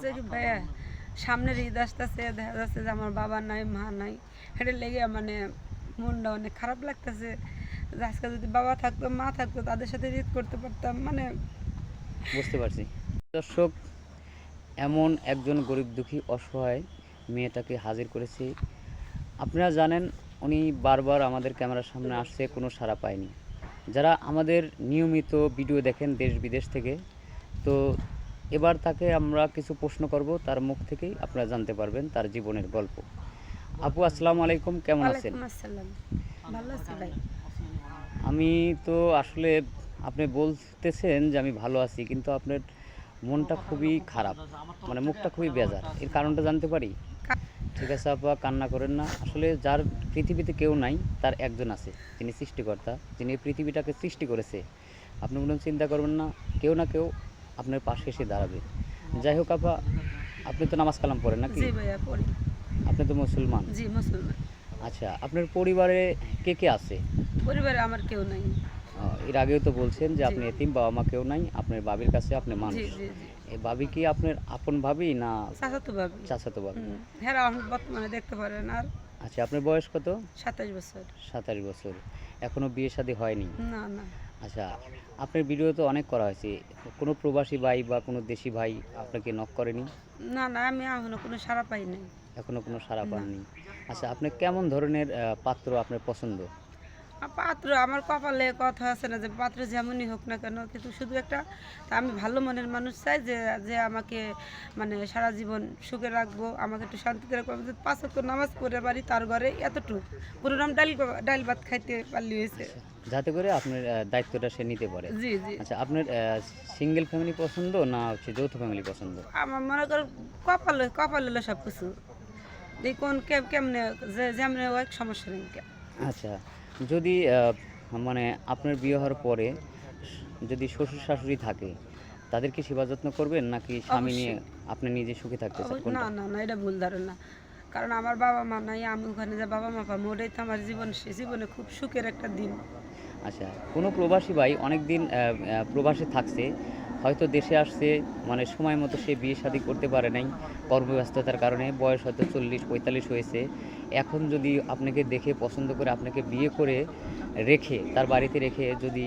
হয়েছে কি ভাইয়া, সামনের ঈদ আসতেছে, দেখা যাচ্ছে যে আমার বাবা নাই, মা নাই, এটা লেগে মানে মনটা অনেক খারাপ লাগতেছে যে আজকে যদি বাবা থাকতো, মা থাকতো, তাদের সাথে ঈদ করতে পারতাম। মানে বুঝতে পারছি। দর্শক, এমন একজন গরিব দুঃখী অসহায় মেয়েটাকে হাজির করেছি। আপনারা জানেন, উনি বারবার আমাদের ক্যামেরার সামনে আসছে, কোনো সাড়া পায়নি। যারা আমাদের নিয়মিত ভিডিও দেখেন দেশ বিদেশ থেকে, তো এবার তাকে আমরা কিছু প্রশ্ন করব, তার মুখ থেকেই আপনারা জানতে পারবেন তার জীবনের গল্প। আপু, আসসালামু আলাইকুম, কেমন আছেন? ওয়ালাইকুম আসসালাম, ভালো আছি ভাই। আমি তো আসলে, আপনি বলতেছেন যে আমি ভালো আছি, কিন্তু আপনার মনটা খুবই খারাপ, মানে মুখটা খুবই বেজার। এর কারণটা জানতে পারি? ঠিক আছে আপা, কান্না করেন না। আসলে যার পৃথিবীতে কেউ নাই, তার একজন আছে, যিনি সৃষ্টিকর্তা, যিনি এই পৃথিবীটাকে সৃষ্টি করেছে। আপনি কোনো চিন্তা করবেন না, কেউ না কেউ আপনার পাশে এসে দাঁড়াবে। যাই হোক আপা, আপনি তো নামাজ কালাম পড়েন নাকি? জি ভাইয়া পড়ি। আপনি তো মুসলমান। জি মুসলমান। আচ্ছা, আপনার পরিবারে কে কে আছে? পরিবারে আমার কেউ নাই। এর আগেও তো বলছেন যে জি আপনি এতিম, বাবা মা কেউ নাই, আপনার বাবির কাছে আপনি জি মানুষ। জি জি এই বাবি কি আপনার আপন ভাবি না চাচাতো ভাবি। চাচাতো ভাবি? হ্যাঁ, আমি বর্তমানে দেখতে পারেন। আর আচ্ছা, আপনার বয়স কত? 27 বছর। 27 বছর। এখনো বিয়ে শাদী হয়নি? না না আচ্ছা, আপনার ভিডিও তো অনেক করা হয়েছে, কোনো প্রবাসী ভাই বা কোনো দেশি ভাই আপনাকে নক করেনি? না না, আমি এখনো কোনো সাড়া পাই নাই। এখনো কোনো সাড়া না, পাননি? আচ্ছা, আপনার কেমন ধরনের পাত্র আপনার পছন্দ? পাত্র আমার কপালে কথা আছে না যে পাত্র যেমনই হোক না কেন, কিন্তু শুধু একটা, তা আমি ভালো মনের মানুষ চাই যে যে আমাকে মানে সারা জীবন সুখে রাখবো, আমাকে একটু শান্তিতে রাখবো। আমি যদি 5 ওয়াক্ত নামাজ পড়ে পারি তার ঘরে, এতটুকু পুরো নাম ডাল ভাত খাইতে পারলি হয়েছে। আচ্ছা, যাতে করে আপনার দায়িত্বটা সে নিতে পারে। জি জি। আচ্ছা, আপনার সিঙ্গেল ফ্যামিলি পছন্দ না হচ্ছে যৌথ ফ্যামিলি পছন্দ? আমার মনে করো কপালে কপালে হলো সব কিছু, এই কোন কেমনে যে যেমনে এক সমস্যা নেই। আচ্ছা, যদি মানে আপনার বিয়ে হওয়ার পরে যদি শ্বশুর শাশুড়ি থাকে, তাদেরকে সেবা যত্ন করবেন নাকি স্বামী নিয়ে অবশ্যই। আপনি নিজে সুখে থাকতে চান, না কোনটা? না না, এটা ভুল ধারণা। কারণ আমার বাবা মা নাই, আমি ওখানে যে বাবা মা পাবো, ওটাই তো আমার জীবন, সে জীবনে খুব সুখের একটা দিন। আচ্ছা, কোনো প্রবাসী ভাই অনেক দিন প্রবাসে থাকছে, হয়তো দেশে আসছে, মানে সময় মতো সে বিয়ে শাদী করতে পারে নাই, কর্মব্যস্ততার কারণে, বয়স হয়তো 40-45 হয়েছে। এখন যদি আপনাকে দেখে পছন্দ করে আপনাকে বিয়ে করে রেখে, তার বাড়িতে রেখে যদি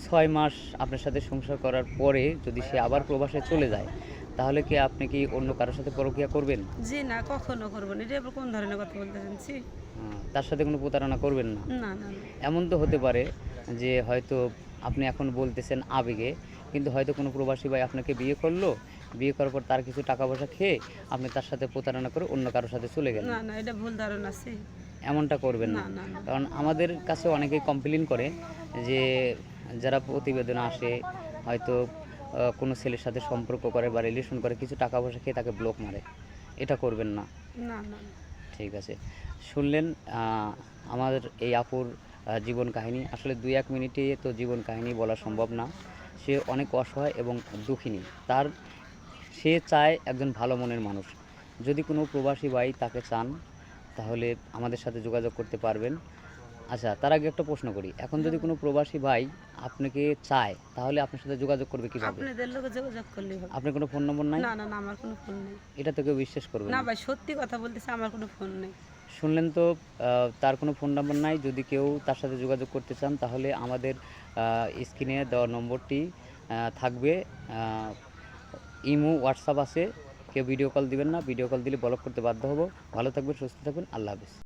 6 মাস আপনার সাথে সংসার করার পরে যদি সে আবার প্রবাসে চলে যায়, তাহলে কি আপনি কি অন্য কারোর সাথে পরকীয়া করবেন? জি না, কখনো করবো না। এটা আবার কোন ধরনের কথা বলতেছেন? ছি। তার সাথে কোনো প্রতারণা করবেন না? না না না। এমন তো হতে পারে যে হয়তো আপনি এখন বলতেছেন আবেগে, কিন্তু হয়তো কোনো প্রবাসী ভাই আপনাকে বিয়ে করলো, বিয়ে করার পর তার কিছু টাকা পয়সা খেয়ে আপনি তার সাথে প্রতারণা করে অন্য কারোর সাথে চলে গেলেন। না না, এটা ভুল ধারণা। ছি। এমনটা করবেন না না। না না। কারণ আমাদের কাছে অনেকেই কমপ্লেন করে যে যারা প্রতিবেদন আসে, হয়তো কোনো ছেলের সাথে সম্পর্ক করে বা রিলেশন করে, কিছু টাকা পয়সা খেয়ে তাকে ব্লক মারে। এটা করবেন না। না না না। ঠিক আছে। শুনলেন আমাদের এই আপুর জীবন কাহিনী। আসলে 2-1 মিনিটে তো জীবন কাহিনী বলা সম্ভব না। সে অনেক অসহায় এবং দুঃখিনী। সে চায় একজন ভালো মনের মানুষ। যদি কোনো প্রবাসী ভাই তাকে চান, তাহলে আমাদের সাথে যোগাযোগ করতে পারবেন। আচ্ছা, তার আগে একটা প্রশ্ন করি। এখন হ্যাঁ যদি বল। কোনো প্রবাসী ভাই আপনাকে চায়, তাহলে আপনার সাথে যোগাযোগ করবে কিভাবে? আপনাদের লোকে যোগাযোগ করলেই হবে। আপনার কোনো ফোন নম্বর নাই? না না না, আমার কোনো ফোন নেই। এটা তো কেউ বিশ্বাস করবে না না। ভাই, সত্যি কথা বলতেছে, আমার কোনো ফোন নেই। শুনলেন তো, তার কোনো ফোন নাম্বার নাই। যদি কেউ তার সাথে যোগাযোগ করতে চান, তাহলে আমাদের স্ক্রিনে দেওয়া নম্বরটি থাকবে। ইমো, হোয়াটসঅ্যাপ আছে। কেউ ভিডিও কল দিবেন না, ভিডিও কল দিলে ব্লক করতে বাধ্য হব। ভালো থাকবেন, সুস্থ থাকবেন, আল্লাহ হাফেজ।